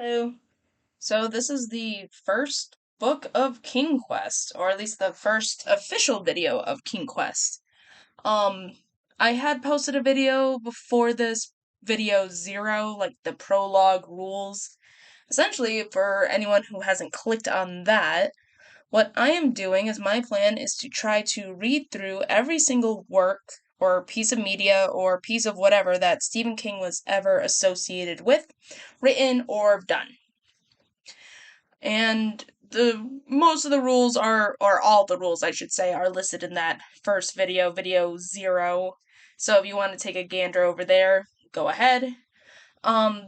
Hello. So this is the first book of KingQuest, or at least the first official video of KingQuest. Um, I had posted a video before this, video 0, like the prologue rules. Essentially, for anyone who hasn't clicked on that, what I am doing is my plan is to try to read through every single work or piece of media or piece of whatever that Stephen King was ever associated with, written or done. And the most of the rules are, or all the rules I should say, are listed in that first video, video 0. So if you want to take a gander over there, go ahead.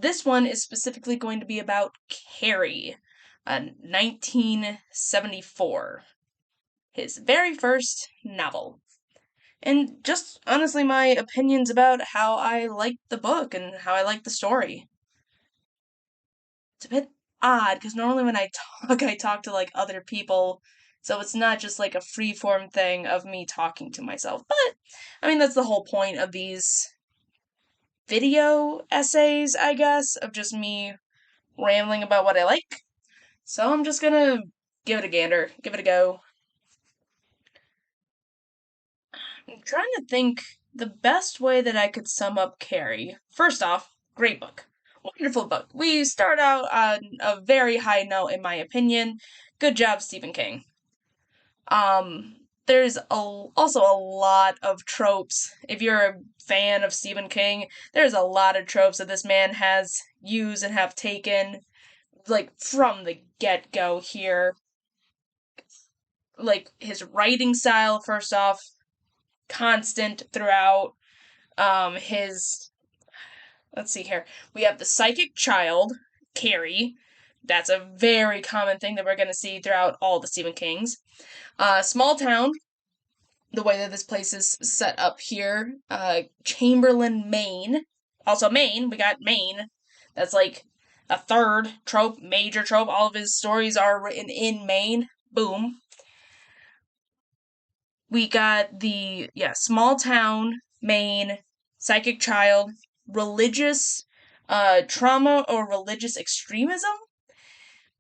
This one is specifically going to be about Carrie, 1974, his very first novel. And just honestly, my opinions about how I liked the book and how I liked the story. It's a bit odd because normally when I talk, I talk to like other people, so it's not just like a free form thing of me talking to myself. But I mean, that's the whole point of these video essays, I guess, of just me rambling about what I like. So I'm just gonna give it a gander, give it a go. I'm trying to think the best way that I could sum up Carrie. First off, great book. Wonderful book. We start out on a very high note, in my opinion. Good job, Stephen King. There's also a lot of tropes. If you're a fan of Stephen King, there's a lot of tropes that this man has used and have taken, like, from the get-go here. Like, his writing style, first off, constant throughout. His let's see here. We have the psychic child, Carrie. That's a very common thing that we're going to see throughout all the Stephen Kings. Small town, the way that this place is set up here. Chamberlain, Maine. Also, Maine, we got Maine. That's like a third trope, major trope. All of his stories are written in Maine. Boom. We got the, small town, Maine, psychic child, religious trauma or religious extremism.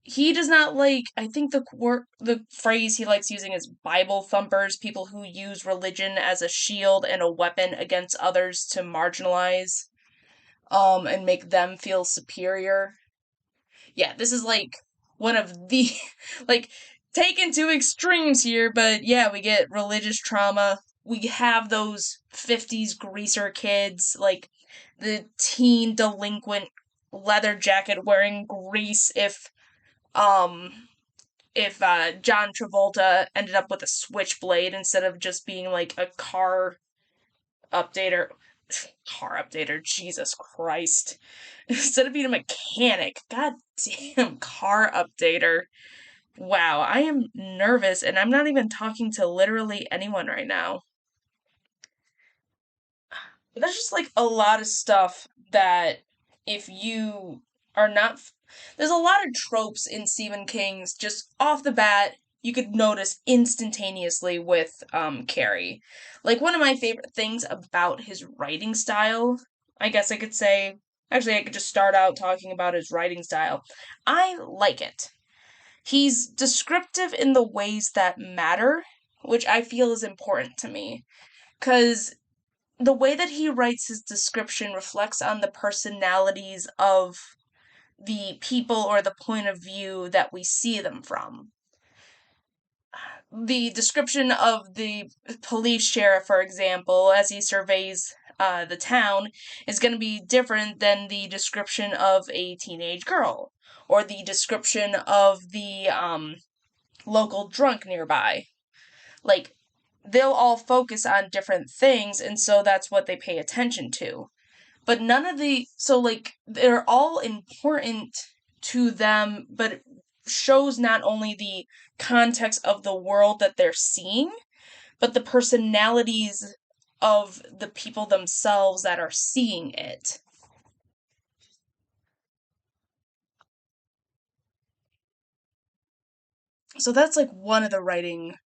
He does not like, I think the phrase he likes using is Bible thumpers, people who use religion as a shield and a weapon against others to marginalize and make them feel superior. Yeah, this is like one of the like taken to extremes here, but yeah, we get religious trauma. We have those 50s greaser kids, like the teen delinquent leather jacket wearing grease um if John Travolta ended up with a switchblade instead of just being like a updater car updater, Jesus Christ. Instead of being a mechanic, god damn car updater. Wow, I am nervous and I'm not even talking to literally anyone right now. But there's just like a lot of stuff that if you are not. There's a lot of tropes in Stephen King's just off the bat. You could notice instantaneously with Carrie. Like one of my favorite things about his writing style, I guess I could say. Actually, I could just start out talking about his writing style. I like it. He's descriptive in the ways that matter, which I feel is important to me. Because the way that he writes his description reflects on the personalities of the people or the point of view that we see them from. The description of the police sheriff, for example, as he surveys the town, is going to be different than the description of a teenage girl or the description of the local drunk nearby. Like, they'll all focus on different things, and so that's what they pay attention to. But none of they're all important to them, but it shows not only the context of the world that they're seeing, but the personalities of the people themselves that are seeing it. So that's like one of the writing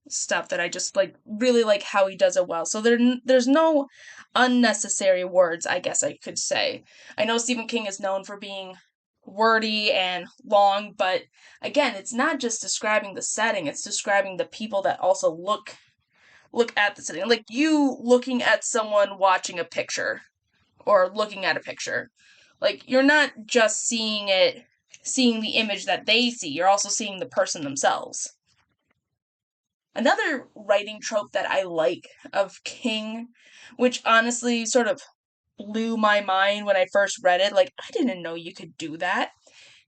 stuff that I just like really like how he does it well. So there's no unnecessary words, I guess I could say. I know Stephen King is known for being wordy and long, but again, it's not just describing the setting, it's describing the people that also look at the setting. Like you looking at someone watching a picture or looking at a picture. Like you're not just seeing the image that they see, you're also seeing the person themselves. Another writing trope that I like of King, which honestly sort of blew my mind when I first read it, like I didn't know you could do that.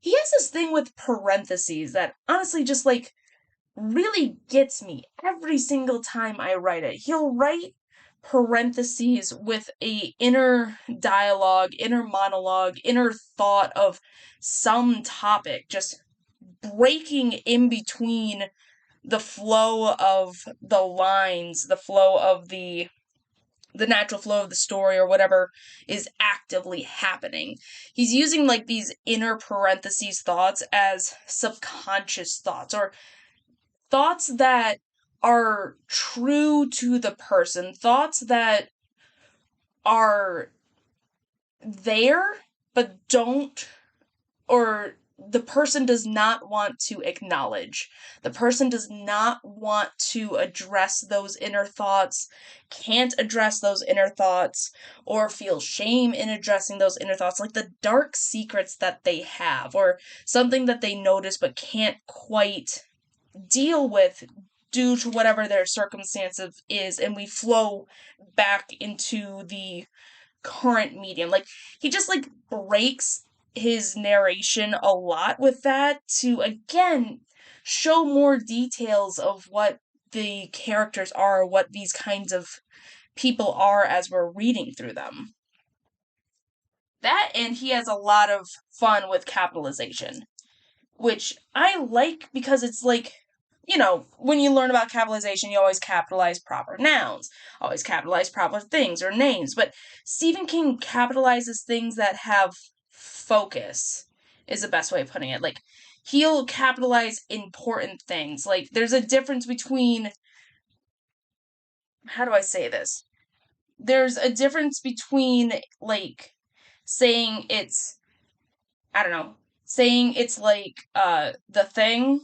He has this thing with parentheses that honestly just like really gets me every single time I write it. He'll write parentheses with a inner dialogue, inner monologue, inner thought of some topic, just breaking in between the flow of the lines, the flow of the natural flow of the story or whatever is actively happening. He's using like these inner parentheses thoughts as subconscious thoughts or thoughts that are true to the person, thoughts that are there but don't, or the person does not want to acknowledge. The person does not want to address those inner thoughts, can't address those inner thoughts, or feel shame in addressing those inner thoughts, like the dark secrets that they have, or something that they notice but can't quite deal with due to whatever their circumstances is, and we flow back into the current medium. Like he just like breaks his narration a lot with that to again show more details of what the characters are, what these kinds of people are as we're reading through them. That and he has a lot of fun with capitalization, which I like because it's like, when you learn about capitalization, you always capitalize proper nouns, always capitalize proper things or names. But Stephen King capitalizes things that have focus, is the best way of putting it. Like, he'll capitalize important things. Like, there's a difference between, how do I say this? There's a difference between, like, saying it's I don't know, saying it's like the thing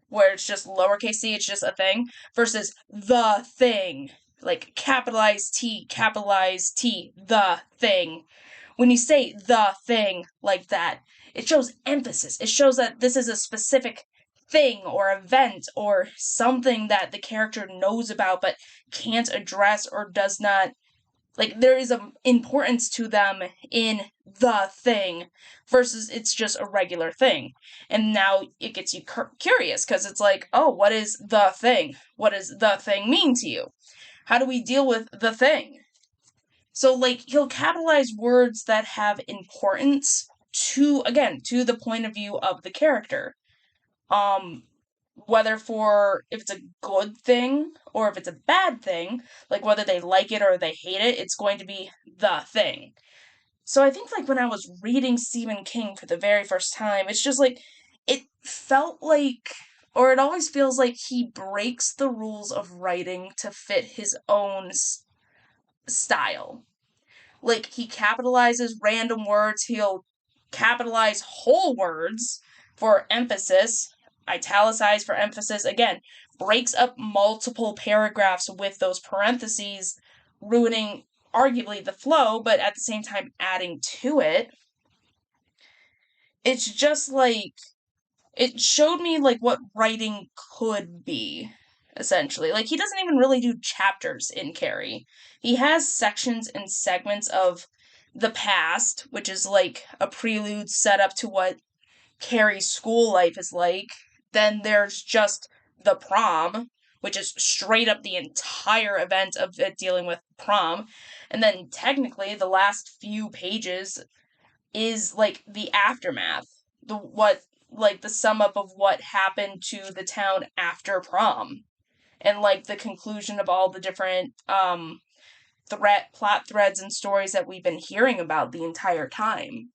where it's just lowercase c, it's just a thing, versus the thing, like capitalized T, the thing. When you say the thing like that, it shows emphasis. It shows that this is a specific thing or event or something that the character knows about but can't address or does not, like there is a importance to them in the thing versus it's just a regular thing. And now it gets you curious because it's like, oh, what is the thing? What does the thing mean to you? How do we deal with the thing? So like he'll capitalize words that have importance to, again, to the point of view of the character. Um whether for if it's a good thing or if it's a bad thing, like whether they like it or they hate it, it's going to be the thing. So I think like when I was reading Stephen King for the very first time, it's just like it felt like, or it always feels like he breaks the rules of writing to fit his own style. Like he capitalizes random words, he'll capitalize whole words for emphasis, italicize for emphasis, again, breaks up multiple paragraphs with those parentheses, ruining arguably the flow, but at the same time adding to it. It's just like it showed me like what writing could be, essentially. Like he doesn't even really do chapters in Carrie. He has sections and segments of the past, which is like a prelude set up to what Carrie's school life is like. Then there's just the prom, which is straight up the entire event of it dealing with prom. And then technically the last few pages is like the aftermath, the what like the sum up of what happened to the town after prom, and like the conclusion of all the different plot threads and stories that we've been hearing about the entire time.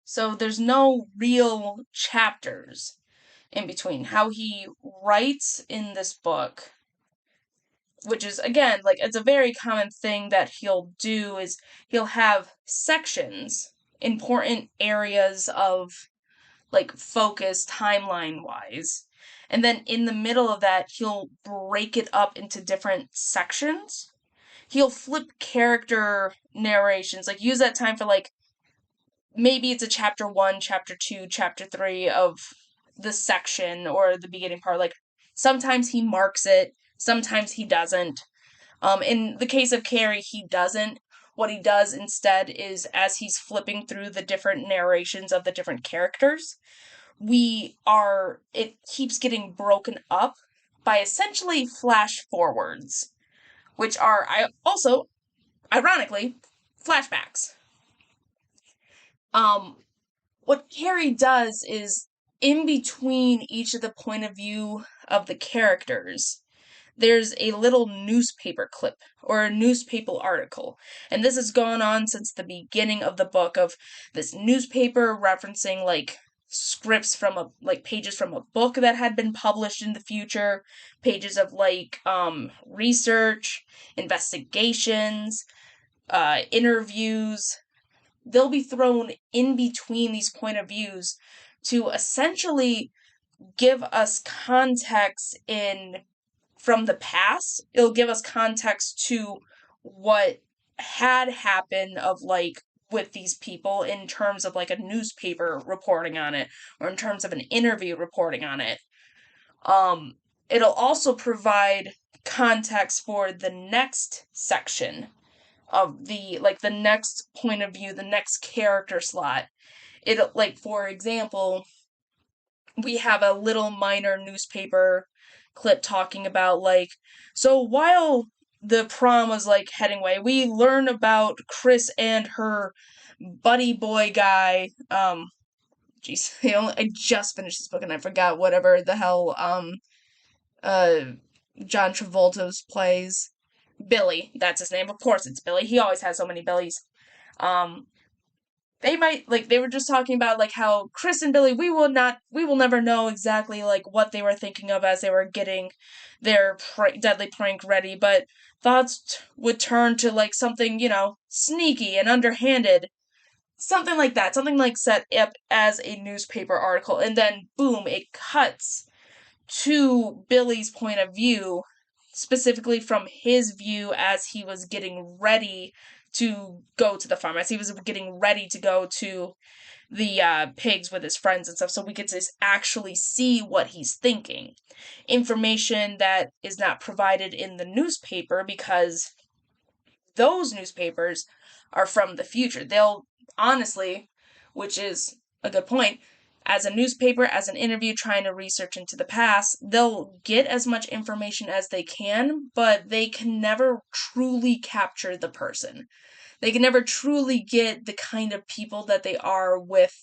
So there's no real chapters in between. How he writes in this book which is, again, like, it's a very common thing that he'll do, is he'll have sections, important areas of, like, focus timeline-wise, and then in the middle of that, he'll break it up into different sections. He'll flip character narrations, like, use that time for, like, maybe it's a chapter 1, chapter 2, chapter 3 of the section or the beginning part. Like, sometimes he marks it, sometimes he doesn't. In the case of Carrie, he doesn't. What he does instead is, as he's flipping through the different narrations of the different characters, it keeps getting broken up by essentially flash forwards, which are, ironically, flashbacks. Um, what Carrie does is, in between each of the point of view of the characters, there's a little newspaper clip or a newspaper article. And this has gone on since the beginning of the book, of this newspaper referencing, like, scripts from pages from a book that had been published in the future, pages of, like, research, investigations, interviews. They'll be thrown in between these point of views to essentially give us context from the past. It'll give us context to what had happened, of, like, with these people, in terms of, like, a newspaper reporting on it, or in terms of an interview reporting on it. It'll also provide context for the next section of the next point of view, the next character slot. It, like, for example, we have a little minor newspaper clip talking about, like, so while the prom was, like, heading away, we learn about Chris and her buddy boy guy. Jeez, I just finished this book and I forgot whatever the hell uh John Travolta's plays. Billy, that's his name. Of course it's Billy. He always has so many Billies. Um, they were just talking about, like, how Chris and Billy, we will never know exactly, like, what they were thinking of as they were getting their deadly prank ready, but thoughts would turn to, like, something, sneaky and underhanded. Something like that. Something, like, set up as a newspaper article, and then boom, it cuts to Billy's point of view, specifically from his view as he was getting ready to go to the farm, as he was getting ready to go to the pigs with his friends and stuff, so we get to actually see what he's thinking. Information that is not provided in the newspaper, because those newspapers are from the future. They'll honestly, which is a good point, as a newspaper, as an interview trying to research into the past, they'll get as much information as they can, but they can never truly capture the person. They can never truly get the kind of people that they are, with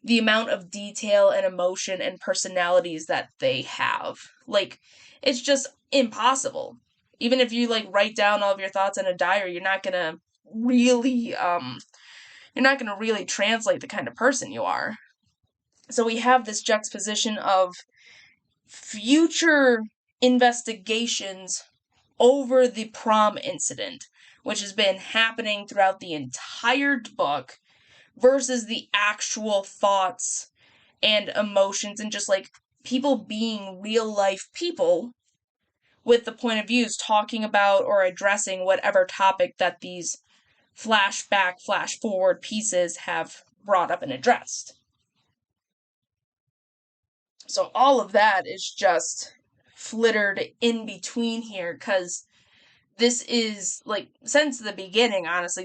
the amount of detail and emotion and personalities that they have. Like, it's just impossible. Even if you, like, write down all of your thoughts in a diary, really you're not gonna really translate the kind of person you are. So we have this juxtaposition of future investigations over the prom incident, which has been happening throughout the entire book, versus the actual thoughts and emotions and just, like, people being real life people, with the point of views talking about or addressing whatever topic that these flashback, flash forward pieces have brought up and addressed. So all of that is just flittered in between here, because this is, like, since the beginning, honestly,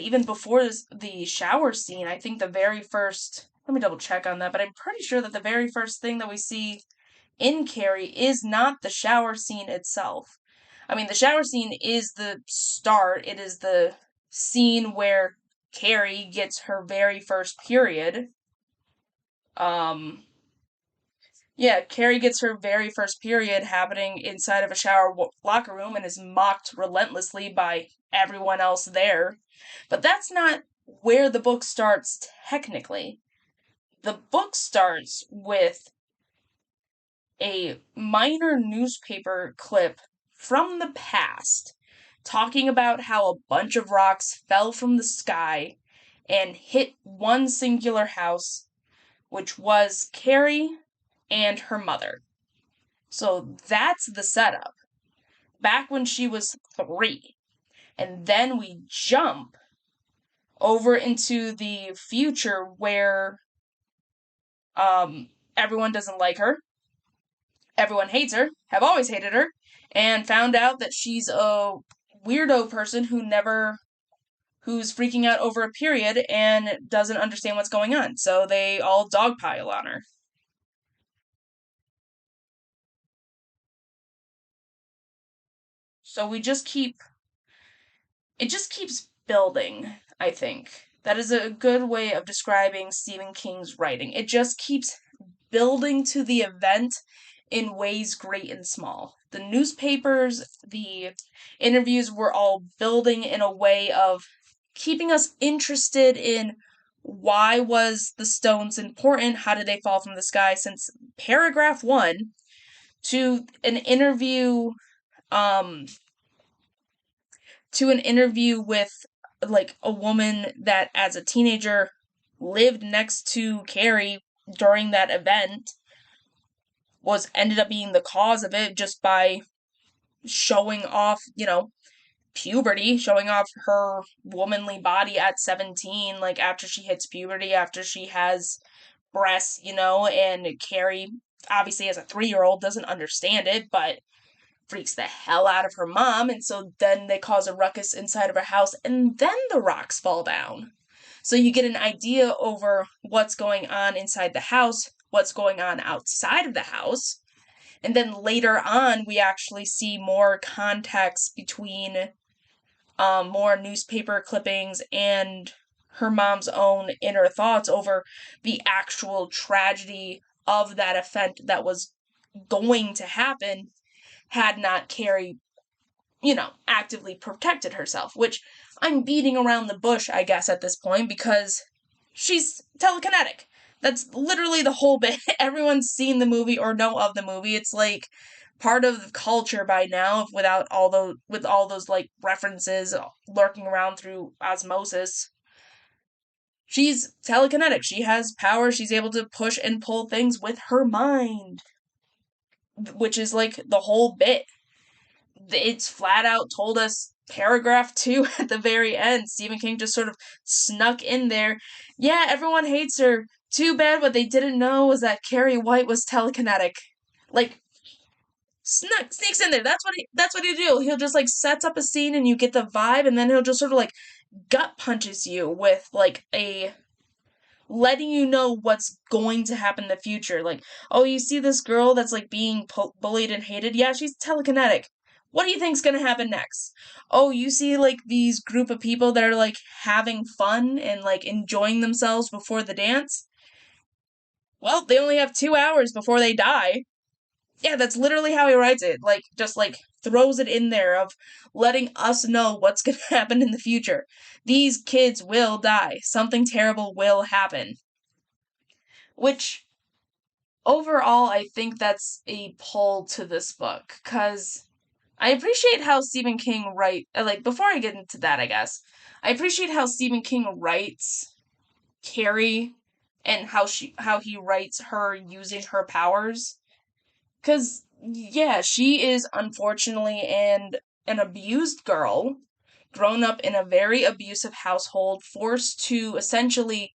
even before the shower scene, I think the very first, let me double check on that, but I'm pretty sure that the very first thing that we see in Carrie is not the shower scene itself. I mean, the shower scene is the start. It is the scene where Carrie gets her very first period. Yeah, Carrie gets her very first period happening inside of a shower locker room and is mocked relentlessly by everyone else there. But that's not where the book starts technically. The book starts with a minor newspaper clip from the past talking about how a bunch of rocks fell from the sky and hit one singular house, which was Carrie and her mother. So that's the setup. Back when she was 3. And then we jump over into the future where everyone doesn't like her, everyone hates her, have always hated her, and found out that she's a weirdo person who's freaking out over a period and doesn't understand what's going on. So they all dogpile on her. So it just keeps building, I think. That is a good way of describing Stephen King's writing. It just keeps building to the event in ways great and small. The newspapers, the interviews were all building in a way of keeping us interested in why was the stones important? How did they fall from the sky? Since paragraph 1 to an interview um with like a woman that as a teenager lived next to Carrie during that event was ended up being the cause of it just by showing off, puberty, showing off her womanly body at 17, like after she hits puberty, after she has breasts, and Carrie, obviously as a 3-year-old, doesn't understand it, but freaks the hell out of her mom, and so then they cause a ruckus inside of her house, and then the rocks fall down. So you get an idea over what's going on inside the house, what's going on outside of the house, and then later on, we actually see more context between more newspaper clippings and her mom's own inner thoughts over the actual tragedy of that event that was going to happen had not Carrie, actively protected herself, which I'm beating around the bush, I guess, at this point, because she's telekinetic. That's literally the whole bit. Everyone's seen the movie or know of the movie. It's like part of the culture by now, without all those with all those like references lurking around through osmosis. She's telekinetic. She has power. She's able to push and pull things with her mind, which is like the whole bit. It's flat out told us paragraph 2 at the very end. Stephen King just sort of snuck in there. Yeah, everyone hates her. Too bad what they didn't know was that Carrie White was telekinetic. Like sneaks in there. That's what he'll do. He'll just like sets up a scene and you get the vibe, and then he'll just sort of like gut punches you with like a letting you know what's going to happen in the future. Like, oh, you see this girl that's like being bullied and hated? Yeah, she's telekinetic. What do you think's gonna happen next? Oh, you see like these group of people that are like having fun and like enjoying themselves before the dance? Well, they only have 2 hours before they die. Yeah, that's literally how he writes it. Like, just like throws it in there of letting us know what's gonna happen in the future. These kids will die. Something terrible will happen. Which overall, I think that's a pull to this book, because I appreciate how Stephen King like, before I get into that, I guess, I appreciate how Stephen King writes Carrie and how he writes her using her powers. Because, yeah, she is unfortunately an abused girl, grown up in a very abusive household, forced to essentially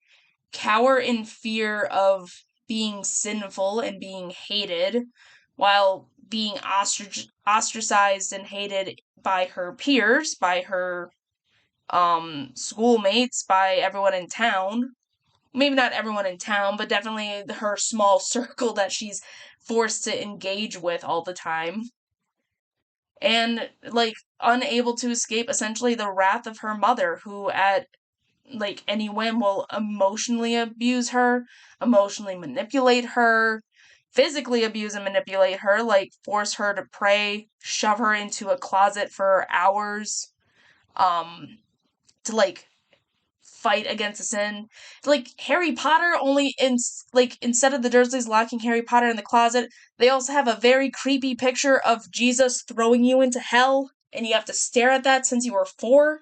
cower in fear of being sinful and being hated, while being ostracized and hated by her peers, by her schoolmates, by everyone in town. Maybe not everyone in town, but definitely her small circle that she's forced to engage with all the time. And, like, unable to escape essentially the wrath of her mother, who at like any whim will emotionally abuse her, emotionally manipulate her, physically abuse and manipulate her, like force her to pray, shove her into a closet for hours, to like fight against the sin. Like Harry Potter, only instead of the Dursleys locking Harry Potter in the closet, they also have a very creepy picture of Jesus throwing you into hell, and you have to stare at that since you were 4.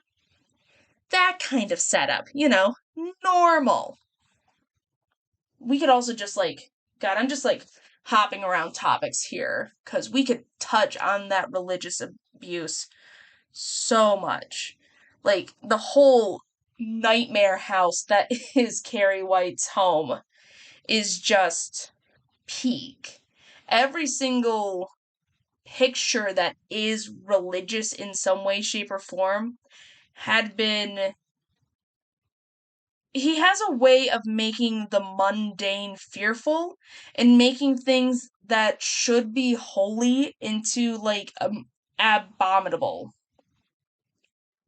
That kind of setup, normal. We could also just God, I'm just hopping around topics here because we could touch on that religious abuse so much. Like the whole nightmare house that is Carrie White's home is just peak. Every single picture that is religious in some way, shape, or form had been. He has a way of making the mundane fearful and making things that should be holy into abominable,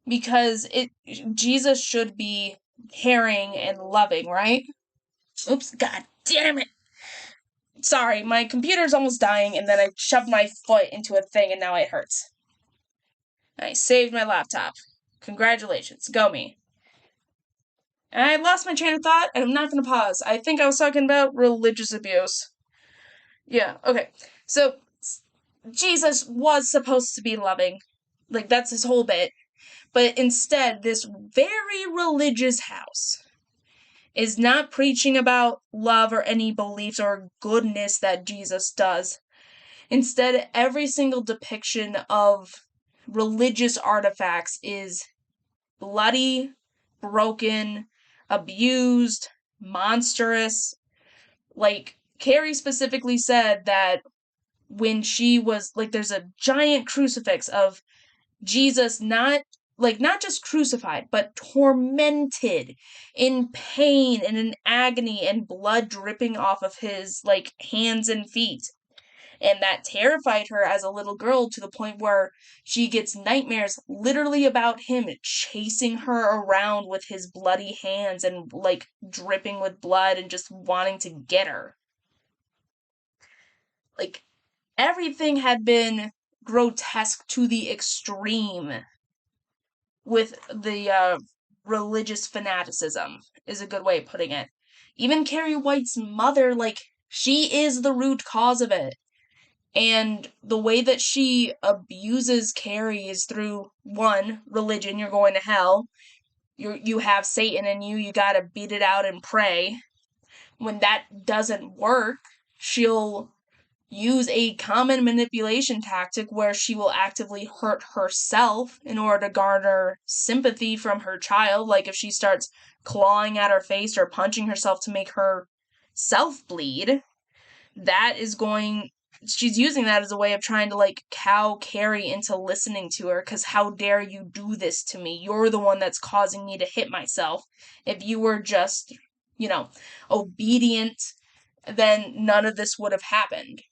because Jesus should be caring and loving, right? Oops, god damn it. Sorry, my computer's almost dying and then I shoved my foot into a thing and now it hurts. I saved my laptop. Congratulations, go me. I lost my train of thought and I'm not going to pause. I think I was talking about religious abuse. Yeah, okay. So Jesus was supposed to be loving. That's his whole bit. But instead, this very religious house is not preaching about love or any beliefs or goodness that Jesus does. Instead, every single depiction of religious artifacts is bloody, broken, abused, monstrous. Carrie specifically said that when she was, there's a giant crucifix of Jesus not just crucified, but tormented, in pain and in agony and blood dripping off of his hands and feet. And that terrified her as a little girl to the point where she gets nightmares literally about him chasing her around with his bloody hands and dripping with blood and just wanting to get her. Everything had been grotesque to the extreme with the religious fanaticism, is a good way of putting it. Even Carrie White's mother, she is the root cause of it. And the way that she abuses Carrie is through, one, religion, you're going to hell. You have Satan in you, you gotta beat it out and pray. When that doesn't work, she'll use a common manipulation tactic where she will actively hurt herself in order to garner sympathy from her child. If she starts clawing at her face or punching herself to make herself bleed, she's using that as a way of trying to cow Carrie into listening to her, because how dare you do this to me? You're the one that's causing me to hit myself. If you were just, obedient, then none of this would have happened.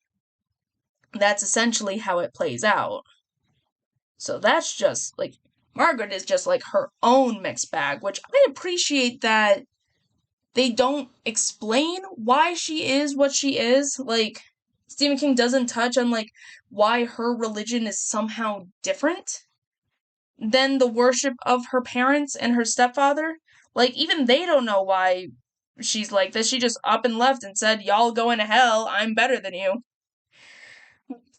That's essentially how it plays out. So that's just, Margaret is just, her own mixed bag, which I appreciate that they don't explain why she is what she is. Stephen King doesn't touch on, why her religion is somehow different than the worship of her parents and her stepfather. Even they don't know why she's like this. She just up and left and said, y'all going to hell, I'm better than you.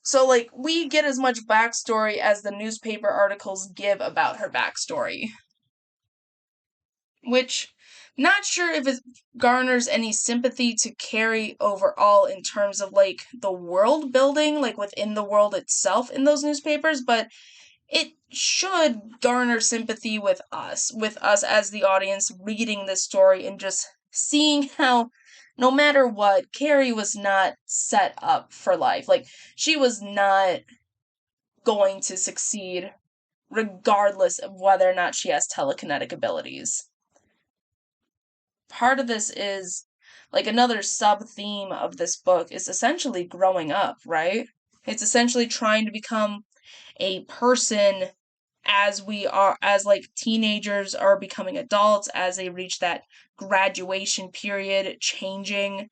So, we get as much backstory as the newspaper articles give about her backstory. Which, not sure if it garners any sympathy to Carrie overall in terms of, the world building, within the world itself in those newspapers, but it should garner sympathy with us as the audience reading this story and just seeing how, no matter what, Carrie was not set up for life. She was not going to succeed regardless of whether or not she has telekinetic abilities. Part of this is, another sub-theme of this book is essentially growing up, right? It's essentially trying to become a person as teenagers are becoming adults, as they reach that graduation period, changing,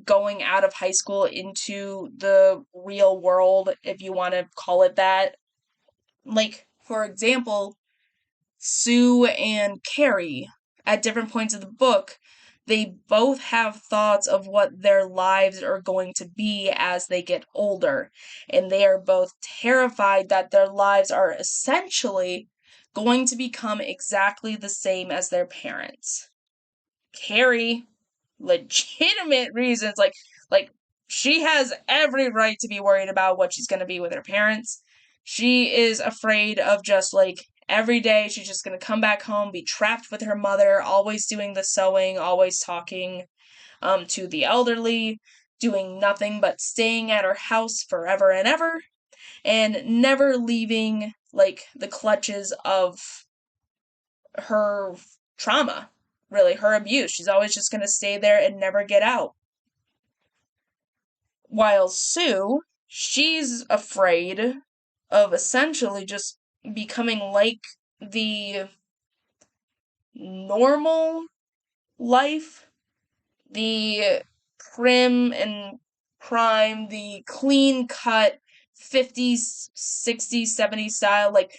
going out of high school into the real world, if you want to call it that. For example, Sue and Carrie, at different points of the book, they both have thoughts of what their lives are going to be as they get older. And they are both terrified that their lives are essentially going to become exactly the same as their parents. Carrie, legitimate reasons, like she has every right to be worried about what she's going to be with her parents. She is afraid of just like every day she's just going to come back home, be trapped with her mother, always doing the sewing, always talking to the elderly, doing nothing but staying at her house forever and ever, and never leaving like the clutches of her trauma, really, her abuse. She's always just going to stay there and never get out. While Sue, she's afraid of essentially just becoming like the normal life, the prim and prime, the clean cut 50s, 60s, 70s style, like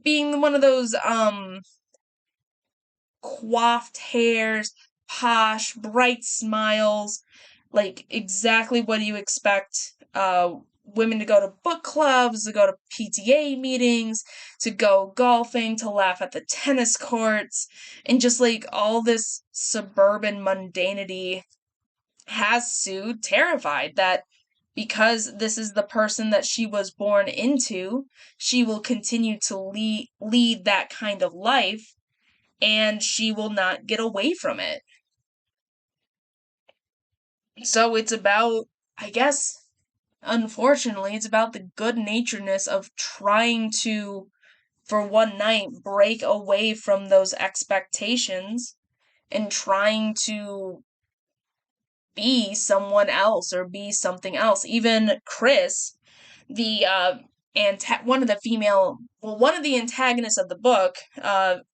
being one of those coiffed hairs, posh, bright smiles, like exactly what you expect women to go to book clubs, to go to PTA meetings, to go golfing, to laugh at the tennis courts, and just like all this suburban mundanity has Sue terrified that because this is the person that she was born into, she will continue to lead that kind of life and she will not get away from it. So it's about, I guess, unfortunately, it's about the good naturedness of trying to, for one night, break away from those expectations and trying to be someone else or be something else. Even Chris, the one of the one of the antagonists of the book,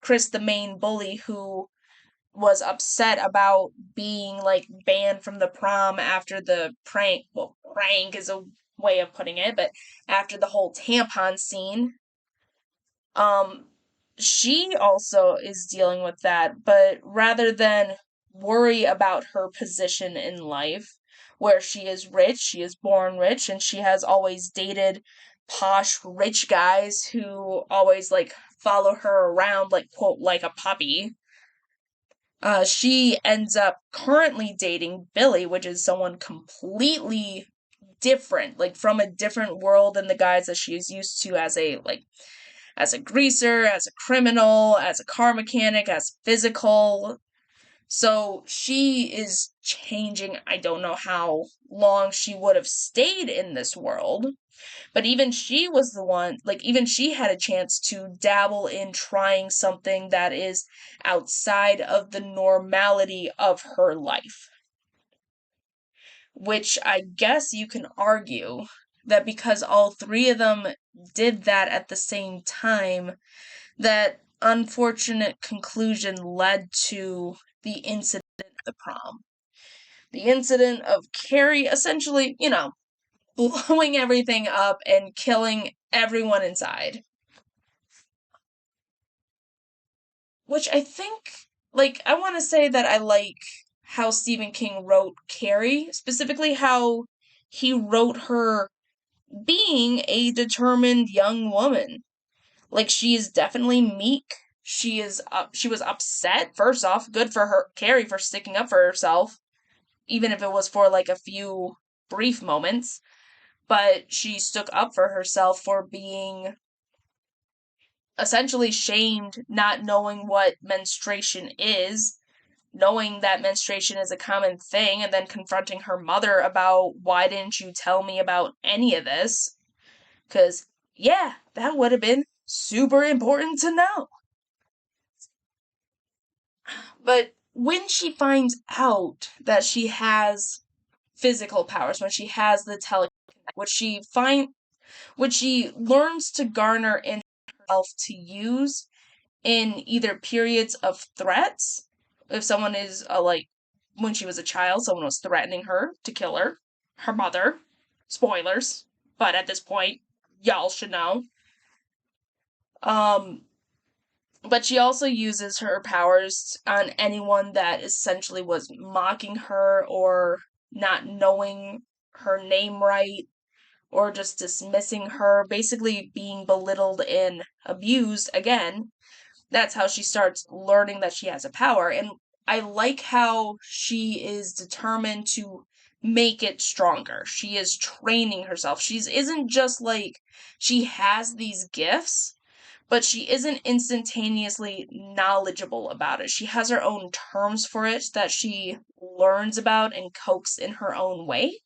Chris, the main bully who was upset about being like banned from the prom after the prank. Well, prank is a way of putting it, but after the whole tampon scene, um, she also is dealing with that, but rather than worry about her position in life, where she is rich, she is born rich, and she has always dated posh rich guys who always like follow her around like quote like a puppy. She ends up currently dating Billy, which is someone completely different, like from a different world than the guys that she is used to as a greaser, as a criminal, as a car mechanic, as physical. So she is changing. I don't know how long she would have stayed in this world, but even she was the one, like, even she had a chance to dabble in trying something that is outside of the normality of her life. Which I guess you can argue that because all three of them did that at the same time, that unfortunate conclusion led to the incident at the prom. The incident of Carrie essentially, blowing everything up and killing everyone inside. Which I think, like, I want to say that I like how Stephen King wrote Carrie, specifically how he wrote her being a determined young woman. Like, she is definitely meek. She was upset. First off, good for her, Carrie, for sticking up for herself, even if it was for like a few brief moments. But she stuck up for herself for being essentially shamed, not knowing what menstruation is, knowing that menstruation is a common thing, and then confronting her mother about why didn't you tell me about any of this? Because, yeah, that would have been super important to know. But when she finds out that she has physical powers, when she has the telekinetic, which she learns to garner in herself to use in either periods of threats, if someone is like when she was a child, someone was threatening her to kill her mother. Spoilers, but at this point, y'all should know. Um, But she also uses her powers on anyone that essentially was mocking her or not knowing her name right or just dismissing her, basically being belittled and abused again. That's how she starts learning that she has a power. And I like how she is determined to make it stronger. She is training herself. She isn't just like she has these gifts, but she isn't instantaneously knowledgeable about it. She has her own terms for it that she learns about and copes in her own way,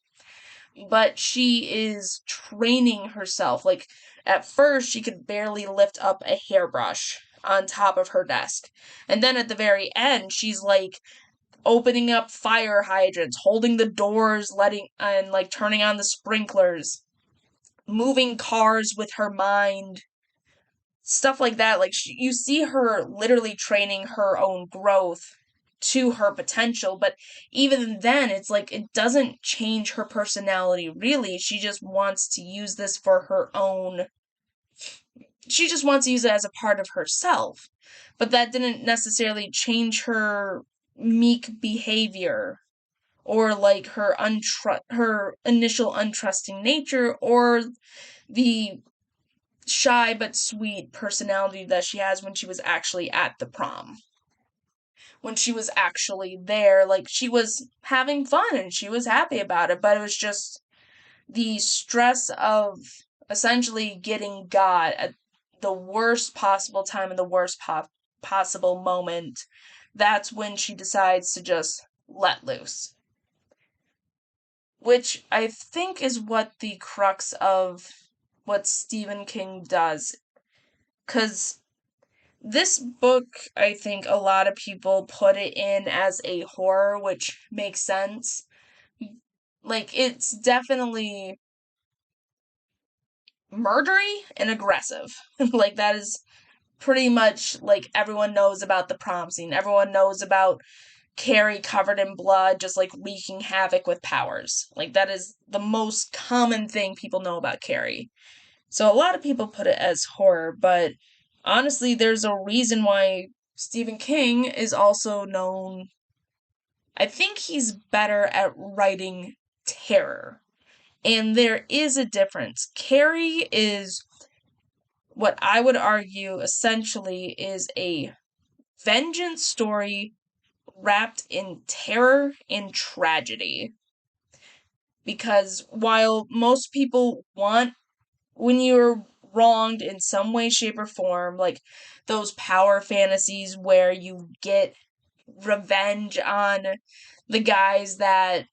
but she is training herself. Like, at first, she could barely lift up a hairbrush on top of her desk. And then at the very end, she's like opening up fire hydrants, holding the doors, letting and like turning on the sprinklers, moving cars with her mind, stuff like that. Like, you see her literally training her own growth to her potential, but even then it's like it doesn't change her personality really. She just wants to use it as a part of herself, but that didn't necessarily change her meek behavior or like her initial untrusting nature or the shy but sweet personality that she has when she was actually at the prom. When she was actually there, like, she was having fun and she was happy about it, but it was just the stress of essentially getting got at the worst possible time and the worst possible moment. That's when she decides to just let loose. Which I think is what the crux of what Stephen King does. Because this book, I think a lot of people put it in as a horror, which makes sense. Like, it's definitely murdery and aggressive. Like, that is pretty much like everyone knows about the prom scene. Everyone knows about Carrie covered in blood, just like wreaking havoc with powers. Like, that is the most common thing people know about Carrie. So a lot of people put it as horror, but honestly, there's a reason why Stephen King is also known. I think he's better at writing terror. And there is a difference. Carrie is what I would argue essentially is a vengeance story wrapped in terror and tragedy. Because while most people want, when you're wronged in some way, shape, or form, like those power fantasies where you get revenge on the guys that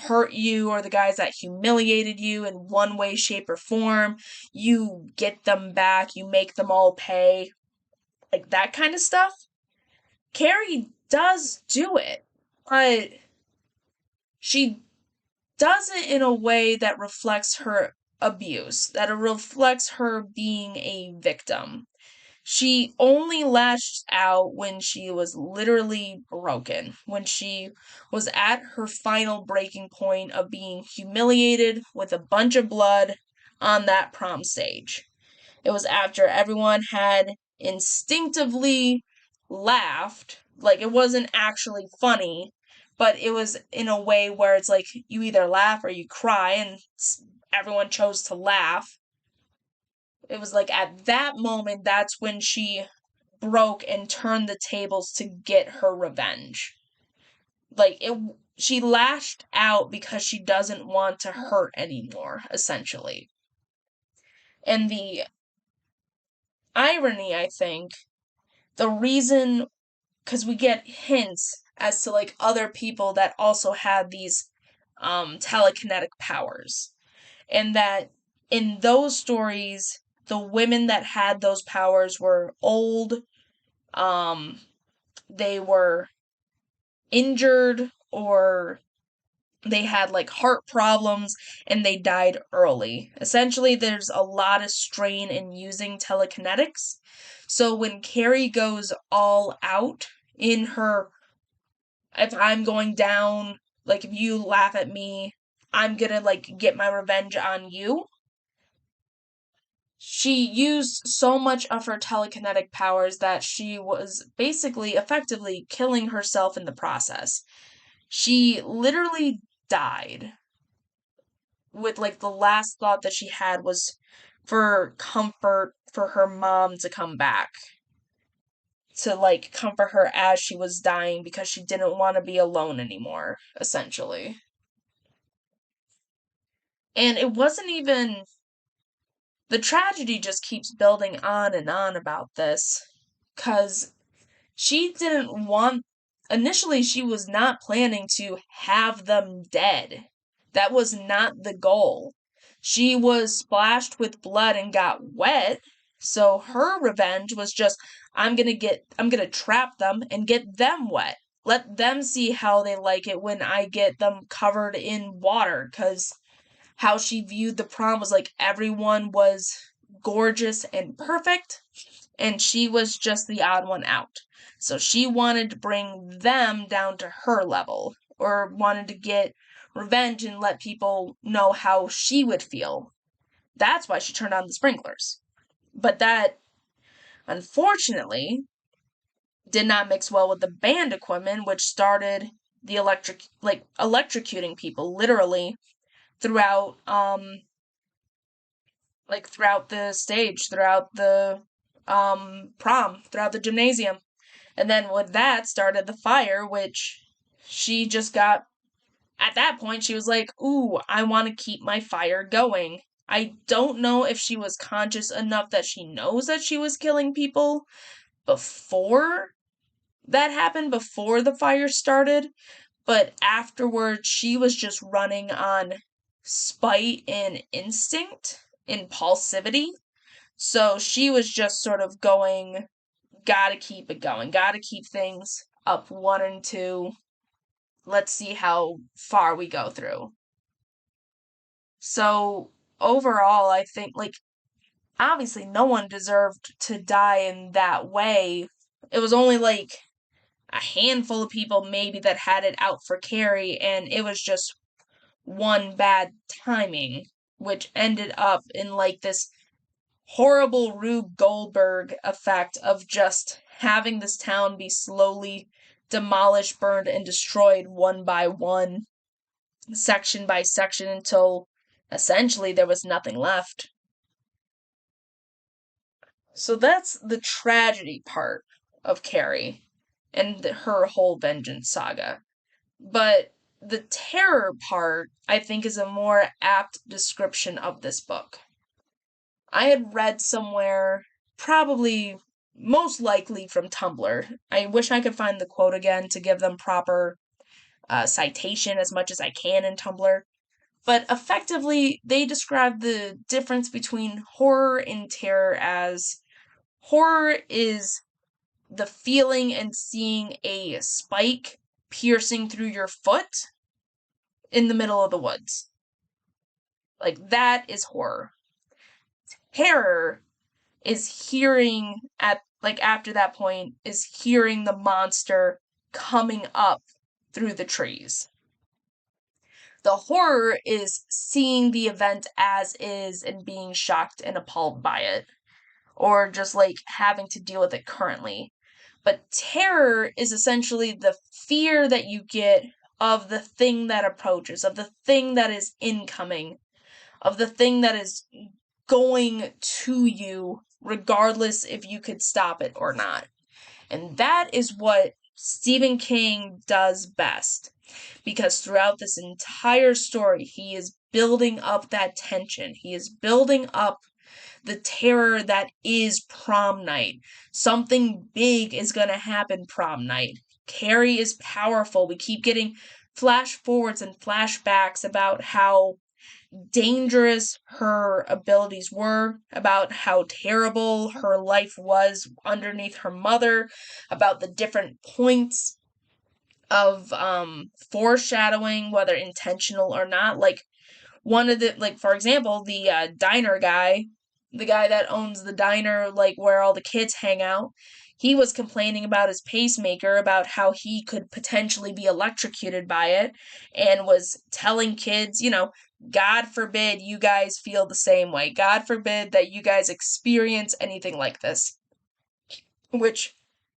hurt you or the guys that humiliated you in one way, shape, or form, you get them back, you make them all pay, like that kind of stuff. Carrie does do it, but she does it in a way that reflects her abuse, that it reflects her being a victim. She only lashed out when she was literally broken, when she was at her final breaking point of being humiliated with a bunch of blood on that prom stage. It was after everyone had instinctively laughed, like it wasn't actually funny, but it was in a way where it's like you either laugh or you cry, and everyone chose to laugh. It was like at that moment, that's when she broke and turned the tables to get her revenge. Like, she lashed out because she doesn't want to hurt anymore, essentially. And the irony, I think, the reason, because we get hints as to like other people that also had these telekinetic powers, and that in those stories, the women that had those powers were old, um, they were injured, or they had like heart problems and they died early. Essentially, there's a lot of strain in using telekinetics. So when Carrie goes all out in her, if I'm going down, like if you laugh at me, I'm gonna like get my revenge on you. She used so much of her telekinetic powers that she was basically effectively killing herself in the process. She literally died with like the last thought that she had was for comfort for her mom to come back to like comfort her as she was dying because she didn't want to be alone anymore, essentially. And it wasn't even the tragedy just keeps building on and on about this because she didn't want initially she was not planning to have them dead. That was not the goal. She was splashed with blood and got wet, so her revenge was just I'm going to trap them and get them wet. Let them see how they like it when I get them covered in water cuz how she viewed the prom was like everyone was gorgeous and perfect and she was just the odd one out. So she wanted to bring them down to her level, or wanted to get revenge and let people know how she would feel. That's why she turned on the sprinklers. But that, unfortunately, did not mix well with the band equipment, which started the electrocuting people literally throughout throughout the stage, throughout the prom, throughout the gymnasium. And then with that started the fire, which she just got, at that point, she was like, ooh, I want to keep my fire going. I don't know if she was conscious enough that she knows that she was killing people before that happened, before the fire started, but afterwards, she was just running on spite and instinct, impulsivity. So she was just sort of going, gotta keep it going, gotta keep things up one and two. Let's see how far we go through. So overall, I think, like, obviously, no one deserved to die in that way. It was only like a handful of people maybe that had it out for Carrie, and it was just one bad timing, which ended up in like this horrible Rube Goldberg effect of just having this town be slowly demolished, burned, and destroyed one by one, section by section, until essentially there was nothing left. So that's the tragedy part of Carrie and her whole vengeance saga. But the terror part, I think, is a more apt description of this book. I had read somewhere, probably most likely from Tumblr. I wish I could find the quote again to give them proper citation as much as I can in Tumblr. But effectively, they describe the difference between horror and terror as horror is the feeling and seeing a spike piercing through your foot in the middle of the woods. Like, that is horror. Terror is hearing at like after that point is hearing the monster coming up through the trees. The horror is seeing the event as is and being shocked and appalled by it, or just like having to deal with it currently. But terror is essentially the fear that you get of the thing that approaches, of the thing that is incoming, of the thing that is going to you, regardless if you could stop it or not. And that is what Stephen King does best. Because throughout this entire story, he is building up that tension. He is building up the terror that is prom night. Something big is going to happen prom night. Carrie is powerful. We keep getting flash forwards and flashbacks about how dangerous her abilities were, about how terrible her life was underneath her mother, about the different points of foreshadowing, whether intentional or not. Like one of the like for example, the diner guy, the guy that owns the diner like where all the kids hang out, he was complaining about his pacemaker, about how he could potentially be electrocuted by it, and was telling kids, God forbid you guys feel the same way. God forbid that you guys experience anything like this. Which,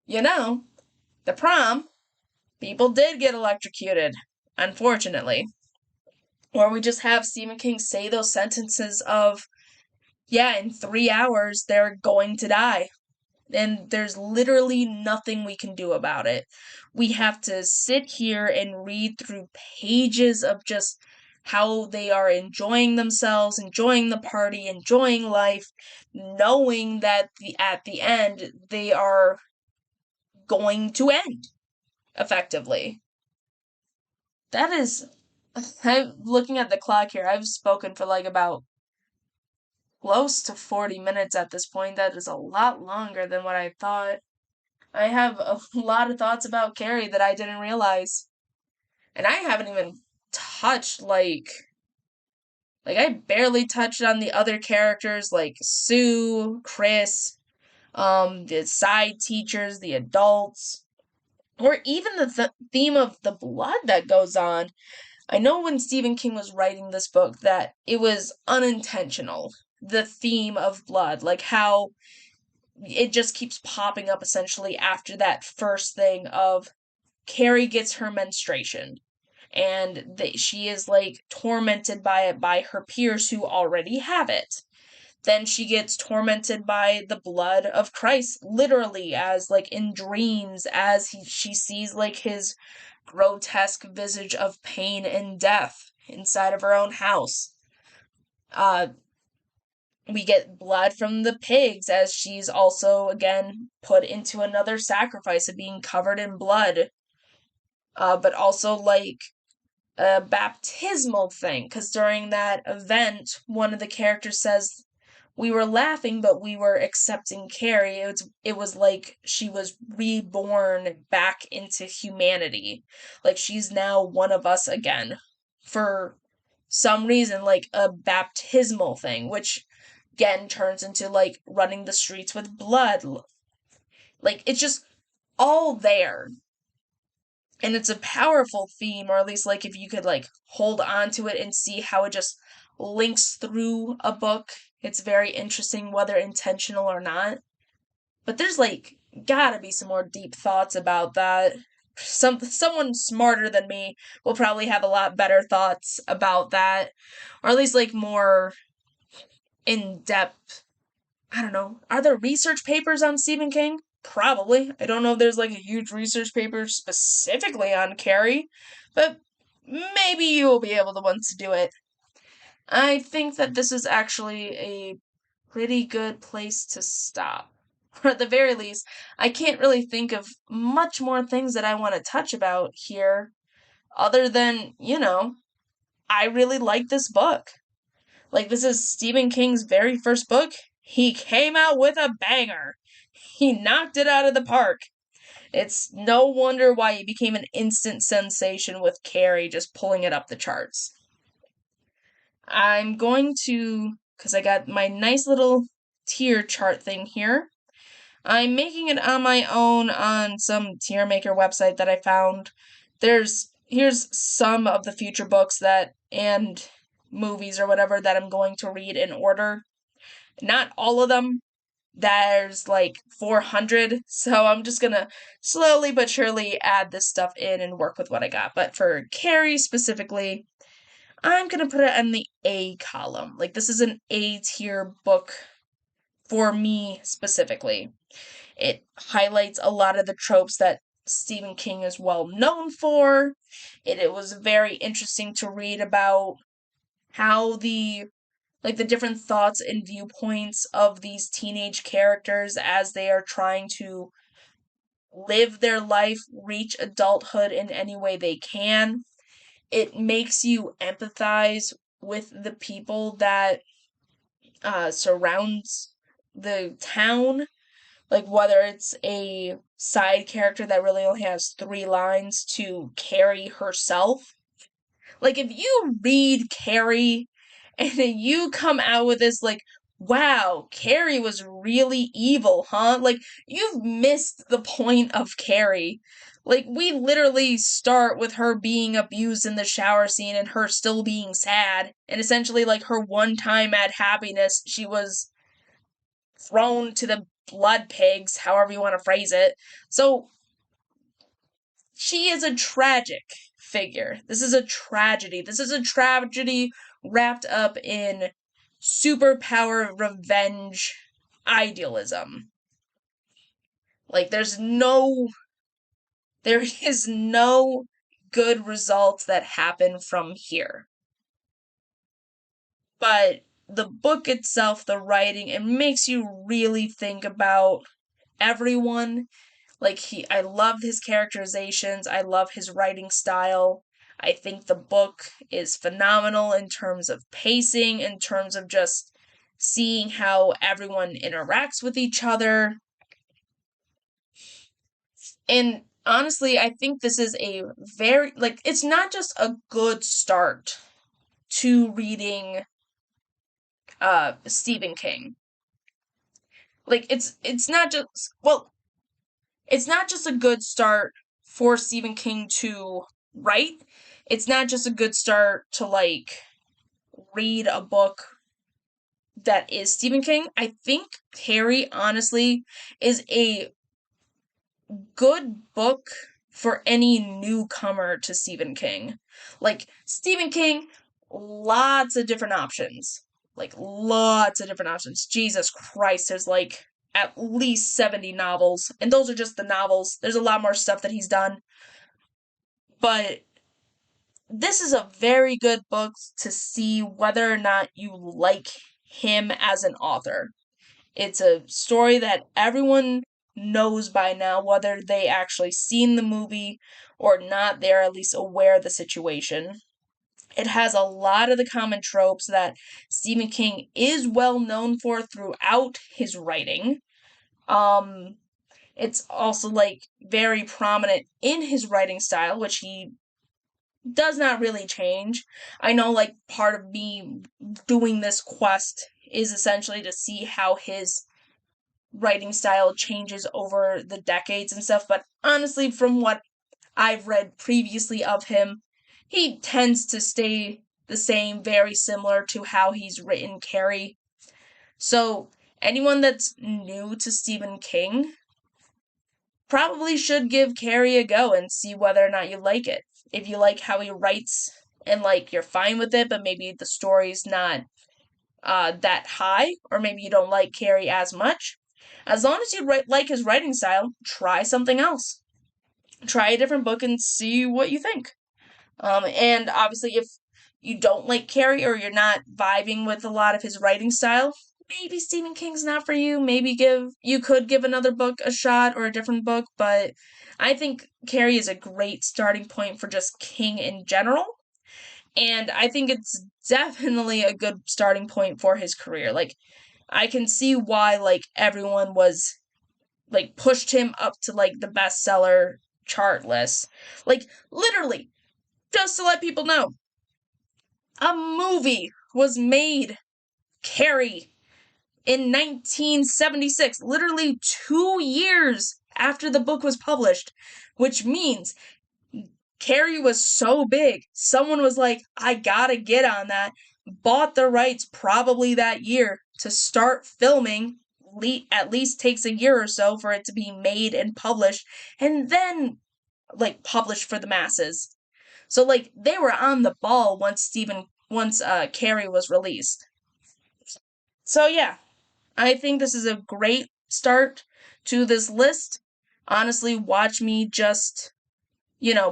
the prom, people did get electrocuted, unfortunately. Or we just have Stephen King say those sentences of, yeah, in 3 hours they're going to die. And there's literally nothing we can do about it. We have to sit here and read through pages of just how they are enjoying themselves, enjoying the party, enjoying life, knowing that at the end they are going to end effectively. That is, I'm looking at the clock here. I've spoken for like about close to 40 minutes at this point. That is a lot longer than what I thought. I have a lot of thoughts about Carrie that I didn't realize. And I haven't even touched, I barely touched on the other characters like Sue, Chris, the side teachers, the adults, or even the theme of the blood that goes on. I know when Stephen King was writing this book that it was unintentional, the theme of blood, like how it just keeps popping up essentially after that first thing of Carrie gets her menstruation, and she is like tormented by it by her peers who already have it. Then she gets tormented by the blood of Christ, literally, as like in dreams, as she sees like his grotesque visage of pain and death inside of her own house. We get blood from the pigs as she's also again put into another sacrifice of being covered in blood. But also like a baptismal thing, because during that event, one of the characters says, "We were laughing, but we were accepting Carrie." It was like she was reborn back into humanity, like she's now one of us again, for some reason, like a baptismal thing, which again turns into like running the streets with blood. Like it's just all there, and it's a powerful theme, or at least like if you could like hold on to it and see how it just links through a book, it's very interesting, whether intentional or not. But there's like gotta be some more deep thoughts about that. Someone smarter than me will probably have a lot better thoughts about that, or at least like more in depth. I don't know. Are there research papers on Stephen King? Probably. I don't know if there's like a huge research paper specifically on Carrie, but maybe you will be able to want to do it. I think that this is actually a pretty good place to stop. Or at the very least, I can't really think of much more things that I want to touch about here, other than, I really like this book. Like, this is Stephen King's very first book. He came out with a banger. He knocked it out of the park. It's no wonder why he became an instant sensation with Carrie just pulling it up the charts. I'm going to, because I got my nice little tier chart thing here. I'm making it on my own on some tier maker website that I found. Here's some of the future books and movies or whatever that I'm going to read in order. Not all of them. There's like 400, so I'm just gonna slowly but surely add this stuff in and work with what I got. But for Carrie specifically, I'm gonna put it in the A column. Like, this is an A tier book for me specifically. It highlights a lot of the tropes that Stephen King is well known for. It was very interesting to read about how the different thoughts and viewpoints of these teenage characters as they are trying to live their life, reach adulthood in any way they can. It makes you empathize with the people that surrounds the town, like whether it's a side character that really only has 3 lines to Carrie herself. Like, if you read Carrie and then you come out with this like wow, Carrie was really evil, huh? Like, you've missed the point of Carrie. Like, we literally start with her being abused in the shower scene and her still being sad. And essentially, like, her one time at happiness, she was thrown to the blood pigs, however you want to phrase it. So, she is a tragic figure. This is a tragedy. This is a tragedy wrapped up in superpower revenge idealism. Like there is no good results that happen from here. But the book itself, the writing, it makes you really think about everyone. Like I love his characterizations, I love his writing style. I think the book is phenomenal in terms of pacing, in terms of just seeing how everyone interacts with each other. And honestly, I think this is a very, like, it's not just a good start to reading Stephen King. Like it's not just, well, it's not just a good start for Stephen King to write. It's not just a good start to like read a book that is Stephen King. I think Carrie honestly is a good book for any newcomer to Stephen King. Like Stephen King, lots of different options. Like lots of different options. Jesus Christ, there's like at least 70 novels, and those are just the novels. There's a lot more stuff that he's done. But this is a very good book to see whether or not you like him as an author. It's a story that everyone knows by now, whether they actually seen the movie or not, they're at least aware of the situation. It has a lot of the common tropes that Stephen King is well known for throughout his writing. Um, it's also like very prominent in his writing style, which he does not really change. I know like part of me doing this quest is essentially to see how his writing style changes over the decades and stuff, but honestly, from what I've read previously of him, he tends to stay the same, very similar to how he's written Carrie. So, anyone that's new to Stephen King probably should give Carrie a go and see whether or not you like it. If you like how he writes and like you're fine with it, but maybe the story's not that high, or maybe you don't like Carrie as much. As long as you like his writing style, try something else. Try a different book and see what you think. And obviously, if you don't like Carrie or you're not vibing with a lot of his writing style, maybe Stephen King's not for you. Maybe you could give another book a shot or a different book, but I think Carrie is a great starting point for just King in general. And I think it's definitely a good starting point for his career. Like, I can see why, like, everyone was, like, pushed him up to, like, the bestseller chart list. Like, literally, just to let people know, a movie was made, Carrie, in 1976, literally 2 years after the book was published, which means Carrie was so big, someone was like, I gotta get on that, bought the rights probably that year to start filming. At least takes a year or so for it to be made and published, and then, like, published for the masses. So, like, they were on the ball once Carrie was released. So, yeah, I think this is a great start to this list. Honestly, watch me just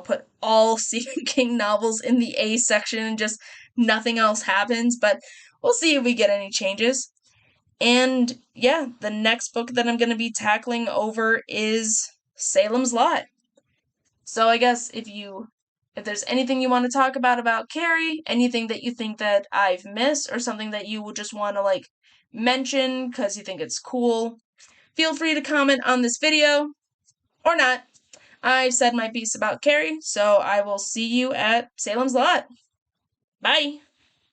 put all Stephen King novels in the A section and just nothing else happens, but we'll see if we get any changes. And yeah, the next book that I'm going to be tackling over is Salem's Lot. So I guess if there's anything you want to talk about Carrie, anything that you think that I've missed or something that you would just want to like mention cuz you think it's cool, feel free to comment on this video or not. I've said my piece about Carrie, so I will see you at Salem's Lot. Bye!